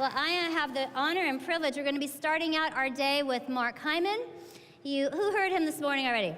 Well, I have the honor and privilege. We're going to be starting out our day with Mark HYMAN. Who heard him this morning already?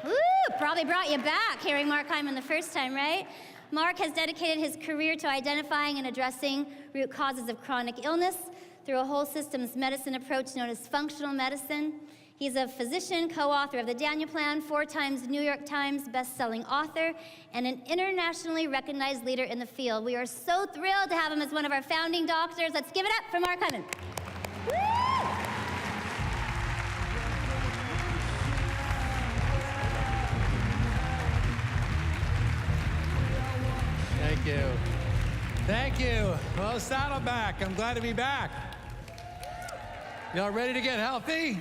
Woo! Probably brought you back hearing Mark HYMAN the first time, right? Mark has dedicated his career to identifying and addressing root causes of chronic illness through a whole systems medicine approach known as functional medicine. He's a physician, co-author of the Daniel Plan, 4 times New York Times best-selling author, and an internationally recognized leader in the field. We are so thrilled to have him as one of our founding doctors. Let's give it up for Mark HYMAN. Thank you. Thank you. Well, Saddleback, I'm glad to be back. Y'all ready to get healthy?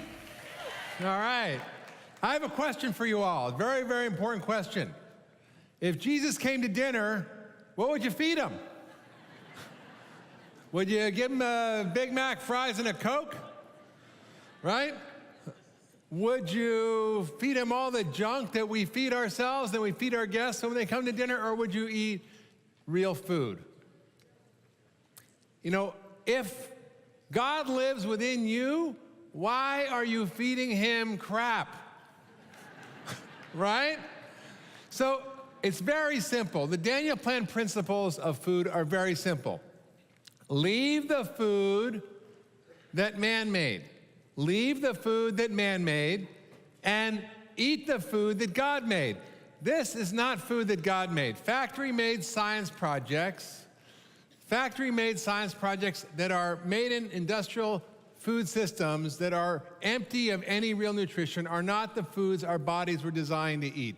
All right. I have a question for you all. A very, very important question. If Jesus came to dinner, what would you feed him? Would you give him a Big Mac, fries, and a Coke? Right? Would you feed him all the junk that we feed ourselves, that we feed our guests when they come to dinner, or would you eat real food? You know, if God lives within you, why are you feeding him crap? Right? So it's very simple. The Daniel Plan principles of food are very simple. Leave the food that man made. Leave the food that man made and eat the food that God made. This is not food that God made. Factory-made science projects that are made in industrial food systems that are empty of any real nutrition are not the foods our bodies were designed to eat.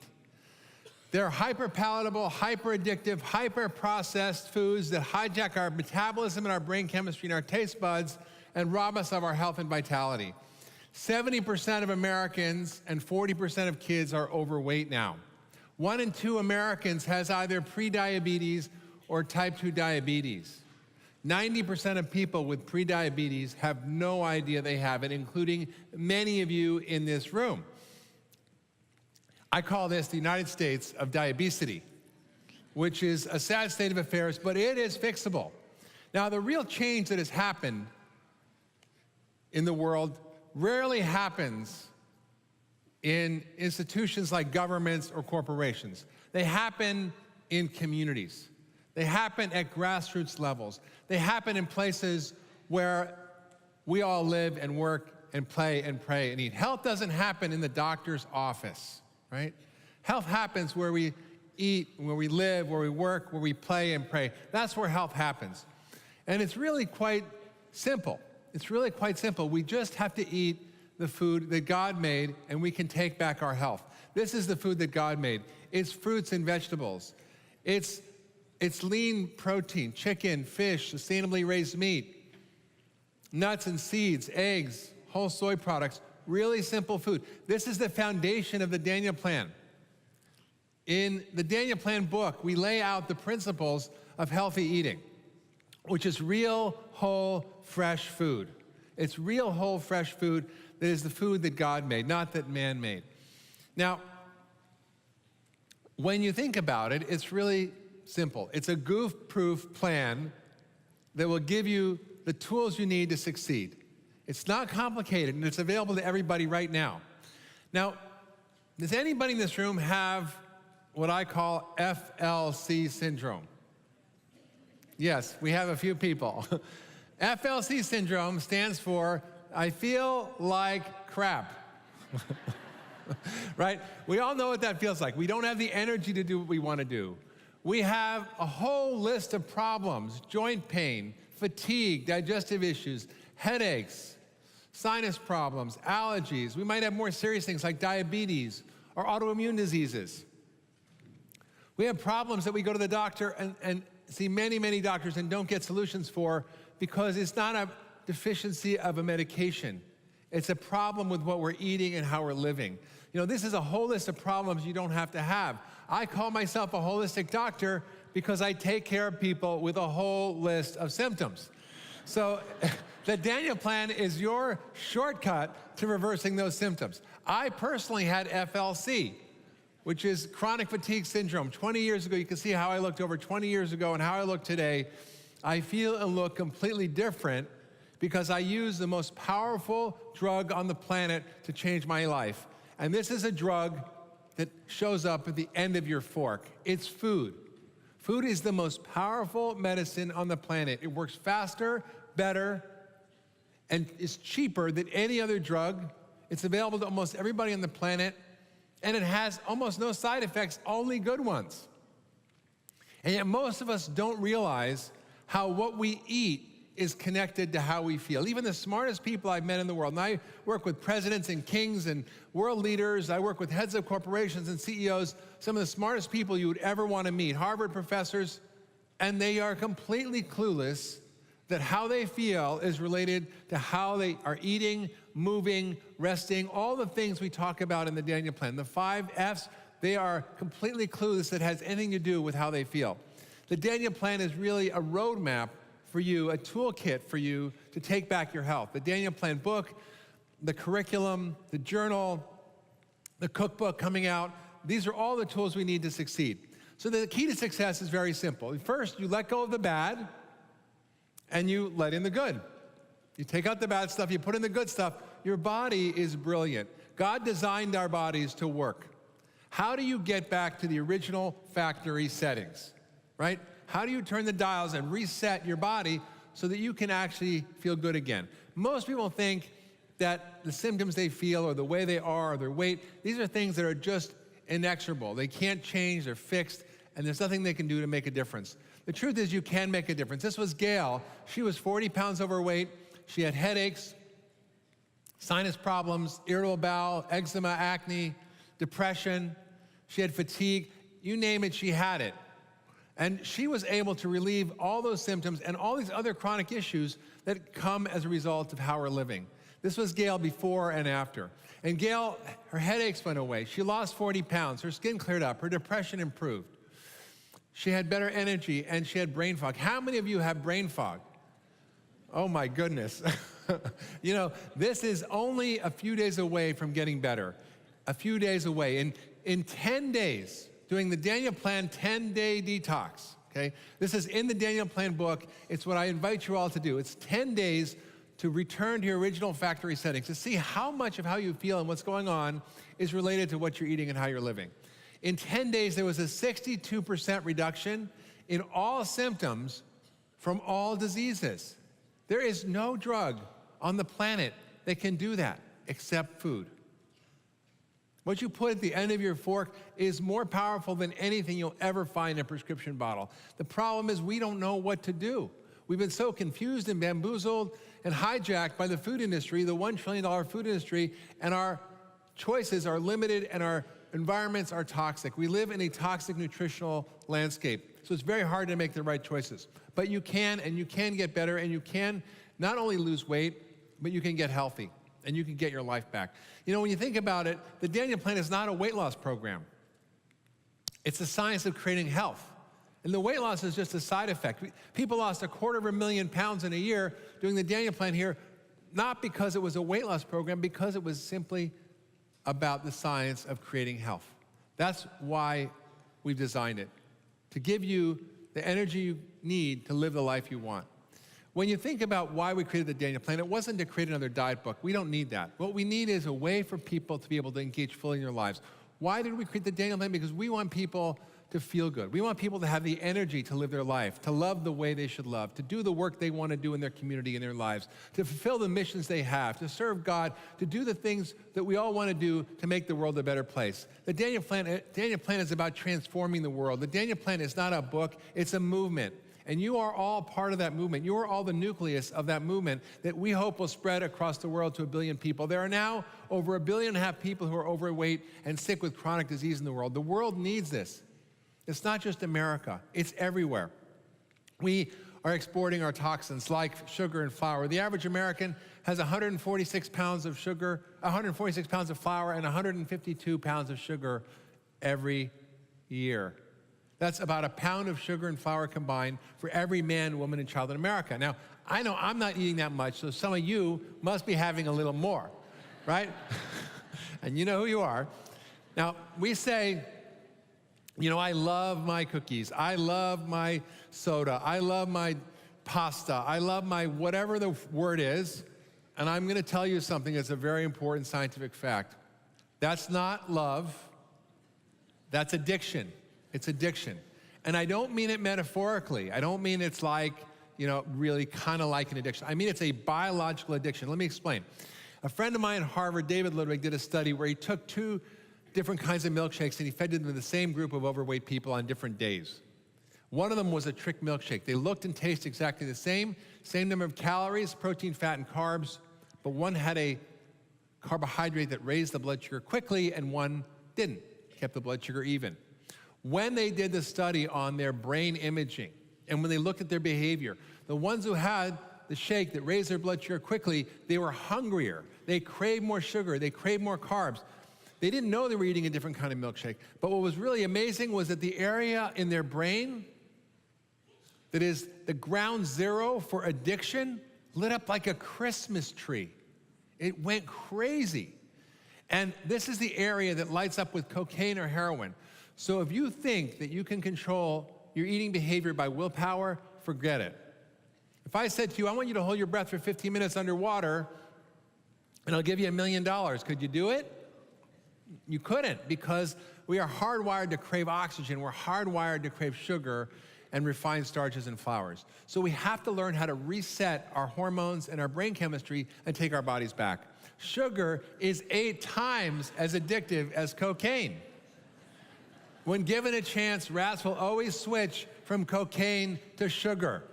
They're hyper-palatable, hyper-addictive, hyper-processed foods that hijack our metabolism and our brain chemistry and our taste buds and rob us of our health and vitality. 70% of Americans and 40% of kids are overweight now. 1 in 2 Americans has either prediabetes or type 2 diabetes. 90% of people with prediabetes have no idea they have it, including many of you in this room. I call this the United States of diabesity, which is a sad state of affairs, but it is fixable. Now, the real change that has happened in the world rarely happens in institutions like governments or corporations. They happen in communities. They happen at grassroots levels. They happen in places where we all live and work and play and pray and eat. Health doesn't happen in the doctor's office, right? Health happens where we eat, where we live, where we work, where we play and pray. That's where health happens. And it's really quite simple. It's really quite simple. We just have to eat the food that God made, and we can take back our health. This is the food that God made. It's fruits and vegetables. It's lean protein, chicken, fish, sustainably raised meat, nuts and seeds, eggs, whole soy products, really simple food. This is the foundation of the Daniel Plan. In the Daniel Plan book, we lay out the principles of healthy eating, which is real, whole, fresh food. It's real, whole, fresh food that is the food that God made, not that man made. Now, when you think about it, it's really simple. It's a goof-proof plan that will give you the tools you need to succeed. It's not complicated, and it's available to everybody right now. Now, does anybody in this room have what I call FLC syndrome? Yes, we have a few people. FLC syndrome stands for I feel like crap. Right? We all know what that feels like. We don't have the energy to do what we want to do. We have a whole list of problems: joint pain, fatigue, digestive issues, headaches, sinus problems, allergies. We might have more serious things like diabetes or autoimmune diseases. We have problems that we go to the doctor and see many, many doctors and don't get solutions for because it's not a deficiency of a medication. It's a problem with what we're eating and how we're living. You know, this is a whole list of problems you don't have to have. I call myself a holistic doctor because I take care of people with a whole list of symptoms. So the Daniel Plan is your shortcut to reversing those symptoms. I personally had FLC, which is chronic fatigue syndrome. 20 years ago, you can see how I looked over 20 years ago and how I look today. I feel and look completely different because I use the most powerful drug on the planet to change my life. And this is a drug that shows up at the end of your fork. It's food. Food is the most powerful medicine on the planet. It works faster, better, and is cheaper than any other drug. It's available to almost everybody on the planet, and it has almost no side effects, only good ones. And yet most of us don't realize how what we eat is connected to how we feel. Even the smartest people I've met in the world, and I work with presidents and kings and world leaders, I work with heads of corporations and CEOs, some of the smartest people you would ever want to meet, Harvard professors, and they are completely clueless that how they feel is related to how they are eating, moving, resting, all the things we talk about in the Daniel Plan. The 5 F's, they are completely clueless that has anything to do with how they feel. The Daniel Plan is really a roadmap for you, a toolkit for you to take back your health. The Daniel Plan book, the curriculum, the journal, the cookbook coming out, these are all the tools we need to succeed. So the key to success is very simple. First, you let go of the bad, and you let in the good. You take out the bad stuff, you put in the good stuff. Your body is brilliant. God designed our bodies to work. How do you get back to the original factory settings, right? How do you turn the dials and reset your body so that you can actually feel good again? Most people think that the symptoms they feel or the way they are or their weight, these are things that are just inexorable. They can't change, they're fixed, and there's nothing they can do to make a difference. The truth is you can make a difference. This was Gail. She was 40 pounds overweight. She had headaches, sinus problems, irritable bowel, eczema, acne, depression. She had fatigue. You name it, she had it. And she was able to relieve all those symptoms and all these other chronic issues that come as a result of how we're living. This was Gail before and after. And Gail, her headaches went away. She lost 40 pounds. Her skin cleared up. Her depression improved. She had better energy, and she had brain fog. How many of you have brain fog? Oh, my goodness. You know, this is only a few days away from getting better. A few days away. In 10 days, doing the Daniel Plan 10-day detox, okay? This is in the Daniel Plan book. It's what I invite you all to do. It's 10 days to return to your original factory settings, to see how much of how you feel and what's going on is related to what you're eating and how you're living. In 10 days, there was a 62% reduction in all symptoms from all diseases. There is no drug on the planet that can do that except food. What you put at the end of your fork is more powerful than anything you'll ever find in a prescription bottle. The problem is we don't know what to do. We've been so confused and bamboozled and hijacked by the food industry, the $1 trillion food industry, and our choices are limited and our environments are toxic. We live in a toxic nutritional landscape, so it's very hard to make the right choices. But you can, and you can get better, and you can not only lose weight, but you can get healthy, and you can get your life back. You know, when you think about it, the Daniel Plan is not a weight loss program. It's the science of creating health. And the weight loss is just a side effect. People lost 250,000 pounds in a year doing the Daniel Plan here, not because it was a weight loss program, because it was simply about the science of creating health. That's why we've designed it, to give you the energy you need to live the life you want. When you think about why we created the Daniel Plan, it wasn't to create another diet book. We don't need that. What we need is a way for people to be able to engage fully in their lives. Why did we create the Daniel Plan? Because we want people to feel good. We want people to have the energy to live their life, to love the way they should love, to do the work they want to do in their community, in their lives, to fulfill the missions they have, to serve God, to do the things that we all want to do to make the world a better place. The Daniel Plan is about transforming the world. The Daniel Plan is not a book, it's a movement. And you are all part of that movement. You are all the nucleus of that movement that we hope will spread across the world to 1 billion people. There are now over 1.5 billion people who are overweight and sick with chronic disease in the world. The world needs this. It's not just America, it's everywhere. We are exporting our toxins like sugar and flour. The average American has 146 pounds of sugar, 146 pounds of flour, and 152 pounds of sugar every year. That's about a pound of sugar and flour combined for every man, woman, and child in America. Now, I know I'm not eating that much, so some of you must be having a little more, right? And you know who you are. Now, we say, you know, I love my cookies. I love my soda. I love my pasta. I love my whatever the word is. And I'm going to tell you something that's a very important scientific fact. That's not love. That's addiction. It's addiction. And I don't mean it metaphorically. I don't mean it's like, really kind of like an addiction. I mean it's a biological addiction. Let me explain. A friend of mine at Harvard, David Ludwig, did a study where he took 2 different kinds of milkshakes and he fed them to the same group of overweight people on different days. One of them was a trick milkshake. They looked and tasted exactly the same number of calories, protein, fat, and carbs, but one had a carbohydrate that raised the blood sugar quickly and one didn't, kept the blood sugar even. When they did the study on their brain imaging and when they looked at their behavior, the ones who had the shake that raised their blood sugar quickly, they were hungrier. They craved more sugar. They craved more carbs. They didn't know they were eating a different kind of milkshake. But what was really amazing was that the area in their brain that is the ground zero for addiction lit up like a Christmas tree. It went crazy. And this is the area that lights up with cocaine or heroin. So if you think that you can control your eating behavior by willpower, forget it. If I said to you, I want you to hold your breath for 15 minutes underwater, and I'll give you $1 million, could you do it? You couldn't, because we are hardwired to crave oxygen. We're hardwired to crave sugar and refined starches and flours. So we have to learn how to reset our hormones and our brain chemistry and take our bodies back. Sugar is 8 times as addictive as cocaine. When given a chance, rats will always switch from cocaine to sugar.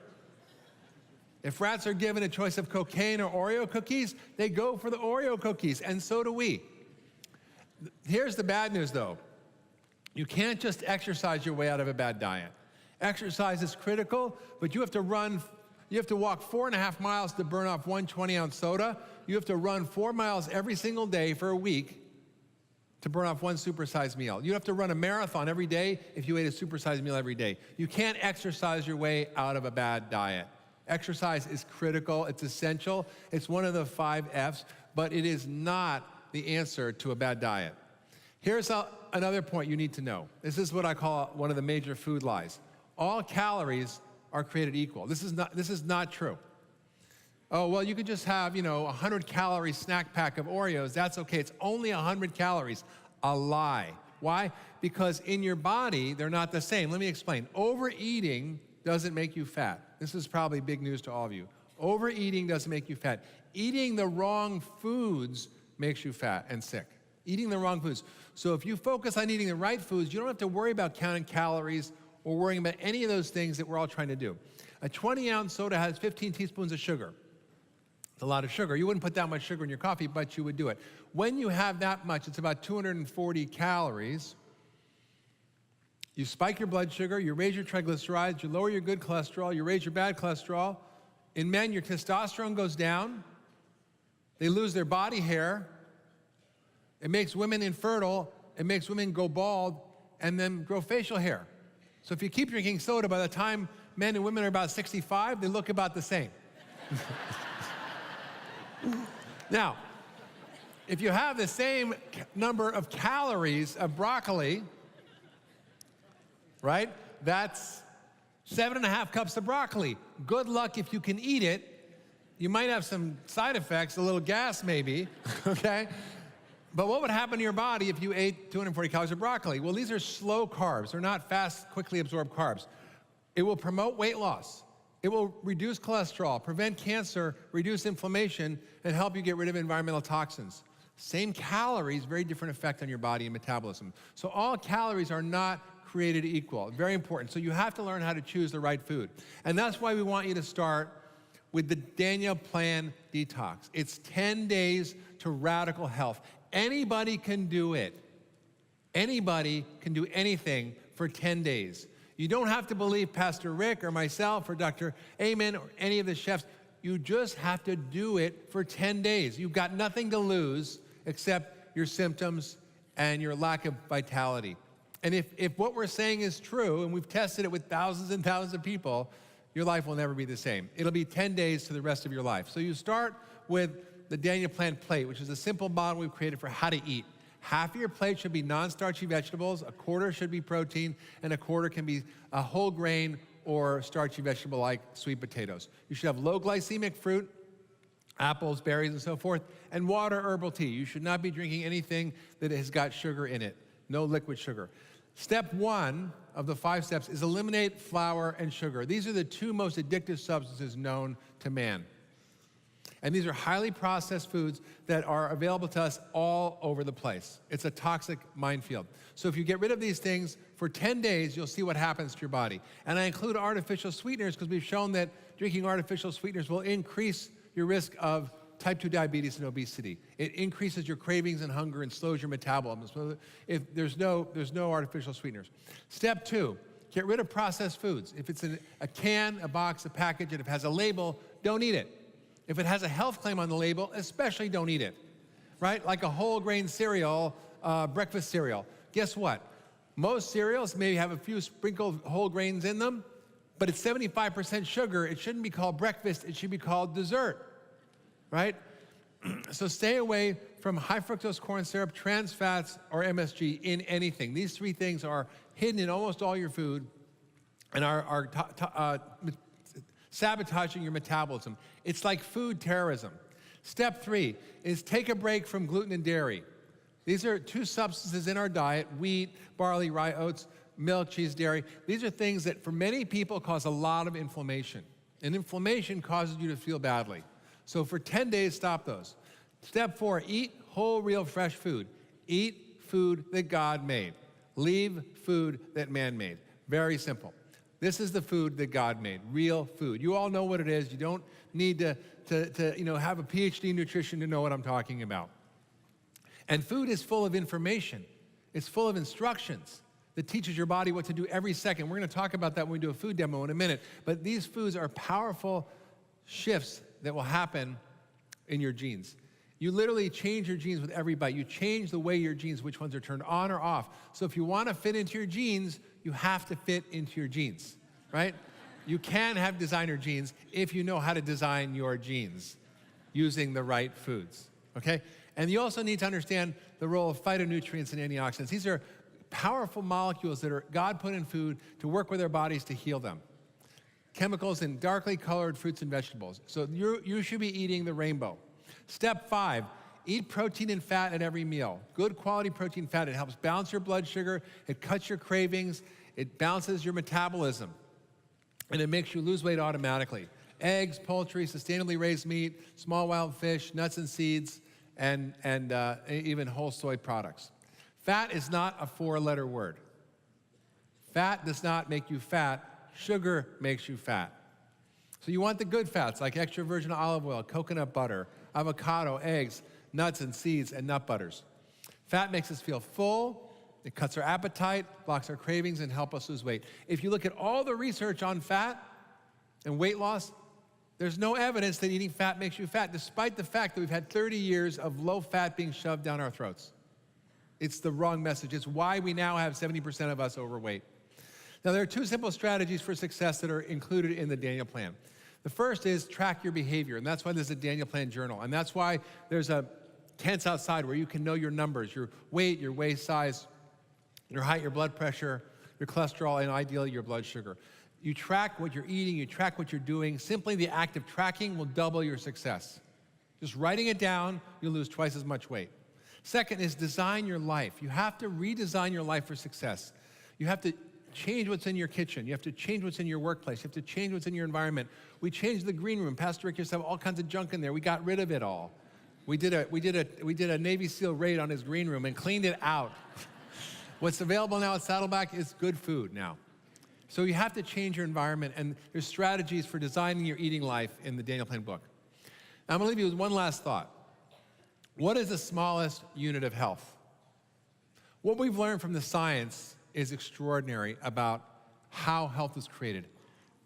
If rats are given a choice of cocaine or Oreo cookies, they go for the Oreo cookies, and so do we. Here's the bad news, though. You can't just exercise your way out of a bad diet. Exercise is critical, but you have to walk 4.5 miles to burn off 1 20-ounce soda. You have to run 4 miles every single day for a week to burn off 1 supersized meal. You have to run a marathon every day if you ate a supersized meal every day. You can't exercise your way out of a bad diet. Exercise is critical, it's essential, it's one of the 5 F's, but it is not the answer to a bad diet. Here's another point you need to know. This is what I call one of the major food lies. All calories are created equal. This is not true. Oh, well, you could just have, 100-calorie snack pack of Oreos. That's okay. It's only 100 calories. A lie. Why? Because in your body, they're not the same. Let me explain. Overeating doesn't make you fat. This is probably big news to all of you. Overeating doesn't make you fat. Eating the wrong foods makes you fat and sick. Eating the wrong foods. So if you focus on eating the right foods, you don't have to worry about counting calories or worrying about any of those things that we're all trying to do. A 20-ounce soda has 15 teaspoons of sugar. It's a lot of sugar. You wouldn't put that much sugar in your coffee, but you would do it. When you have that much, it's about 240 calories. You spike your blood sugar, you raise your triglycerides, you lower your good cholesterol, you raise your bad cholesterol. In men, your testosterone goes down. They lose their body hair. It makes women infertile. It makes women go bald and then grow facial hair. So if you keep drinking soda, by the time men and women are about 65, they look about the same. Now, if you have the same number of calories of broccoli, right? That's 7.5 cups of broccoli. Good luck if you can eat it. You might have some side effects, a little gas maybe, okay? But what would happen to your body if you ate 240 calories of broccoli? Well, these are slow carbs. They're not fast, quickly absorbed carbs. It will promote weight loss. It will reduce cholesterol, prevent cancer, reduce inflammation, and help you get rid of environmental toxins. Same calories, very different effect on your body and metabolism. So all calories are not created equal. Very important. So you have to learn how to choose the right food. And that's why we want you to start with the Daniel Plan Detox. It's 10 days to radical health. Anybody can do it. Anybody can do anything for 10 days. You don't have to believe Pastor Rick or myself or Dr. HYMAN or any of the chefs. You just have to do it for 10 days. You've got nothing to lose except your symptoms and your lack of vitality. And if what we're saying is true, and we've tested it with thousands and thousands of people, your life will never be the same. It'll be 10 days to the rest of your life. So you start with the Daniel Plan Plate, which is a simple model we've created for how to eat. Half of your plate should be non-starchy vegetables, a quarter should be protein, and a quarter can be a whole grain or starchy vegetable like sweet potatoes. You should have low glycemic fruit, apples, berries, and so forth, and water herbal tea. You should not be drinking anything that has got sugar in it, no liquid sugar. Step 1 of the 5 steps is eliminate flour and sugar. These are the 2 most addictive substances known to man. And these are highly processed foods that are available to us all over the place. It's a toxic minefield. So if you get rid of these things for 10 days, you'll see what happens to your body. And I include artificial sweeteners because we've shown that drinking artificial sweeteners will increase your risk of type 2 diabetes and obesity. It increases your cravings and hunger and slows your metabolism. So if there's no artificial sweeteners. Step 2, get rid of processed foods. If it's in a can, a box, a package, and if it has a label, don't eat it. If it has a health claim on the label, especially don't eat it, right? Like a whole grain cereal, breakfast cereal. Guess what? Most cereals maybe have a few sprinkled whole grains in them, but it's 75% sugar. It shouldn't be called breakfast. It should be called dessert, right? So stay away from high fructose corn syrup, trans fats, or MSG in anything. These 3 things are hidden in almost all your food and are sabotaging your metabolism. It's like food terrorism. Step 3 is take a break from gluten and dairy. These are 2 substances in our diet: wheat, barley, rye, oats, milk, cheese, dairy. These are things that for many people cause a lot of inflammation. And inflammation causes you to feel badly. So for 10 days, stop those. Step 4, eat whole, real, fresh food. Eat food that God made. Leave food that man made. Very simple. This is the food that God made, real food. You all know what it is. You don't need to have a PhD in nutrition to know what I'm talking about. And food is full of information. It's full of instructions that teaches your body what to do every second. We're going to talk about that when we do a food demo in a minute. But these foods are powerful shifts that will happen in your genes. You literally change your genes with every bite. You change the way your genes, which ones are turned on or off. So if you want to fit into your genes, you have to fit into your genes, right? You can have designer genes if you know how to design your genes using the right foods, okay? And you also need to understand the role of phytonutrients and antioxidants. These are powerful molecules that God put in food to work with our bodies to heal them. Chemicals in darkly colored fruits and vegetables. So you should be eating the rainbow. Step 5, eat protein and fat at every meal. Good quality protein fat. It helps balance your blood sugar. It cuts your cravings. It balances your metabolism. And it makes you lose weight automatically. Eggs, poultry, sustainably raised meat, small wild fish, nuts and seeds, and even whole soy products. Fat is not a 4-letter word. Fat does not make you fat. Sugar makes you fat. So you want the good fats like extra virgin olive oil, coconut butter, avocado, eggs, nuts and seeds, and nut butters. Fat makes us feel full. It cuts our appetite, blocks our cravings, and helps us lose weight. If you look at all the research on fat and weight loss, there's no evidence that eating fat makes you fat, despite the fact that we've had 30 years of low fat being shoved down our throats. It's the wrong message. It's why we now have 70% of us overweight. Now, there are 2 simple strategies for success that are included in the Daniel Plan. The first is track your behavior, and that's why there's a Daniel Plan journal. And that's why there's a tents outside where you can know your numbers, your weight, your waist size, your height, your blood pressure, your cholesterol, and ideally your blood sugar. You track what you're eating, you track what you're doing. Simply the act of tracking will double your success. Just writing it down, you'll lose twice as much weight. Second is design your life. You have to redesign your life for success. You have to change what's in your kitchen. You have to change what's in your workplace. You have to change what's in your environment. We changed the green room. Pastor Rick used to have all kinds of junk in there. We got rid of it all. We did a Navy SEAL raid on his green room and cleaned it out. What's available now at Saddleback is good food now. So you have to change your environment, and there's strategies for designing your eating life in the Daniel Plan book. Now, I'm going to leave you with one last thought. What is the smallest unit of health? What we've learned from the science is extraordinary about how health is created.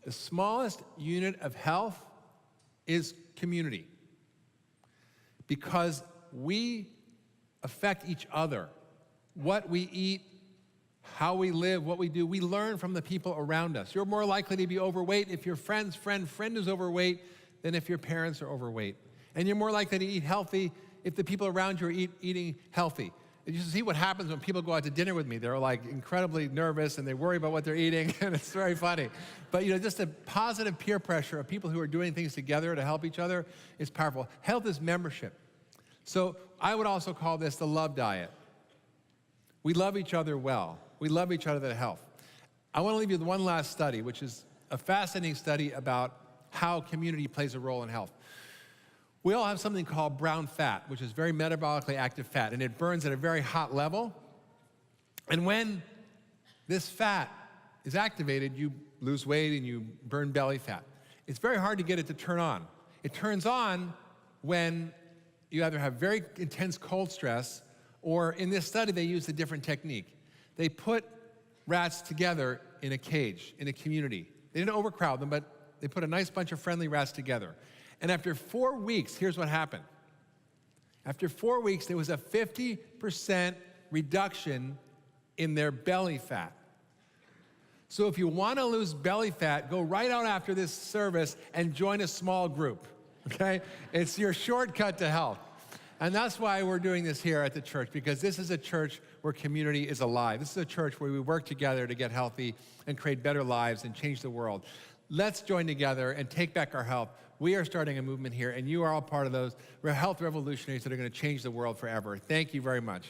The smallest unit of health is community, because we affect each other. What we eat, how we live, what we do, we learn from the people around us. You're more likely to be overweight if your friend's friend is overweight than if your parents are overweight. And you're more likely to eat healthy if the people around you are eating healthy. And you see what happens when people go out to dinner with me. They're like incredibly nervous and they worry about what they're eating, and it's very funny. But just a positive peer pressure of people who are doing things together to help each other is powerful. Health is membership. So I would also call this the love diet. We love each other well. We love each other to health. I want to leave you with one last study, which is a fascinating study about how community plays a role in health. We all have something called brown fat, which is very metabolically active fat, and it burns at a very hot level. And when this fat is activated, you lose weight and you burn belly fat. It's very hard to get it to turn on. It turns on when you either have very intense cold stress, or in this study, they used a different technique. They put rats together in a cage, in a community. They didn't overcrowd them, but they put a nice bunch of friendly rats together. And after 4 weeks, here's what happened. After 4 weeks, there was a 50% reduction in their belly fat. So if you want to lose belly fat, go right out after this service and join a small group, okay? It's your shortcut to health. And that's why we're doing this here at the church, because this is a church where community is alive. This is a church where we work together to get healthy and create better lives and change the world. Let's join together and take back our health. We are starting a movement here, and you are all part of those health revolutionaries that are going to change the world forever. Thank you very much.